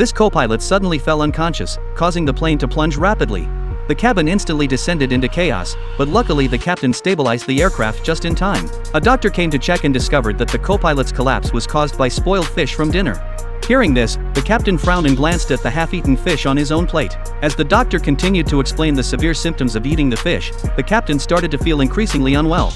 This co-pilot suddenly fell unconscious, causing the plane to plunge rapidly. The cabin instantly descended into chaos, but luckily the captain stabilized the aircraft just in time. A doctor came to check and discovered that the co-pilot's collapse was caused by spoiled fish from dinner. Hearing this, the captain frowned and glanced at the half-eaten fish on his own plate. As the doctor continued to explain the severe symptoms of eating the fish, the captain started to feel increasingly unwell.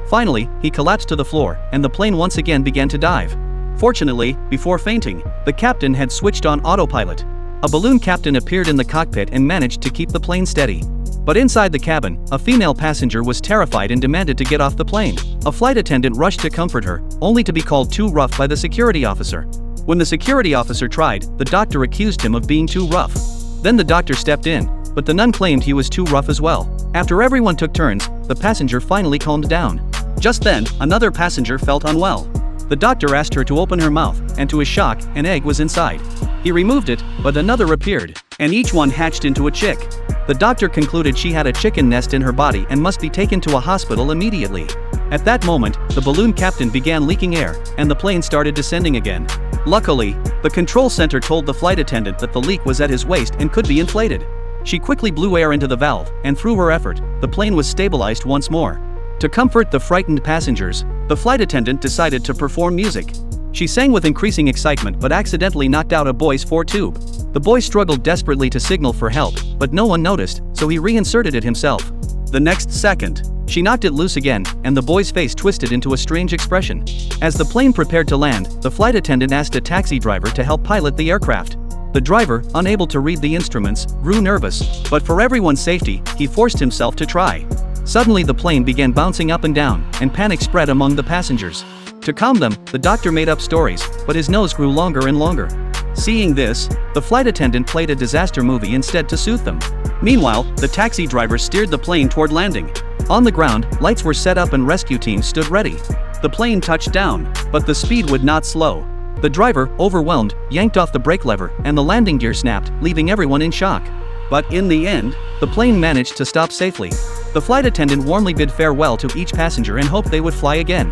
Finally, he collapsed to the floor, and the plane once again began to dive. Fortunately, before fainting, the captain had switched on autopilot. A balloon captain appeared in the cockpit and managed to keep the plane steady. But inside the cabin, a female passenger was terrified and demanded to get off the plane. A flight attendant rushed to comfort her, only to be called too rough by the security officer. When the security officer tried, the doctor accused him of being too rough. Then the doctor stepped in, but the nun claimed he was too rough as well. After everyone took turns, the passenger finally calmed down. Just then, another passenger felt unwell. The doctor asked her to open her mouth, and to his shock, an egg was inside. He removed it, but another appeared, and each one hatched into a chick. The doctor concluded she had a chicken nest in her body and must be taken to a hospital immediately. At that moment, the balloon captain began leaking air, and the plane started descending again. Luckily, the control center told the flight attendant that the leak was at his waist and could be inflated. She quickly blew air into the valve, and through her effort, the plane was stabilized once more. To comfort the frightened passengers, the flight attendant decided to perform music. She sang with increasing excitement but accidentally knocked out a boy's four-tube. The boy struggled desperately to signal for help, but no one noticed, so he reinserted it himself. The next second, she knocked it loose again, and the boy's face twisted into a strange expression. As the plane prepared to land, the flight attendant asked a taxi driver to help pilot the aircraft. The driver, unable to read the instruments, grew nervous, but for everyone's safety, he forced himself to try. Suddenly the plane began bouncing up and down, and panic spread among the passengers. To calm them, the doctor made up stories, but his nose grew longer and longer. Seeing this, the flight attendant played a disaster movie instead to soothe them. Meanwhile, the taxi driver steered the plane toward landing. On the ground, lights were set up and rescue teams stood ready. The plane touched down, but the speed would not slow. The driver, overwhelmed, yanked off the brake lever, and the landing gear snapped, leaving everyone in shock. But in the end, the plane managed to stop safely. The flight attendant warmly bid farewell to each passenger and hoped they would fly again.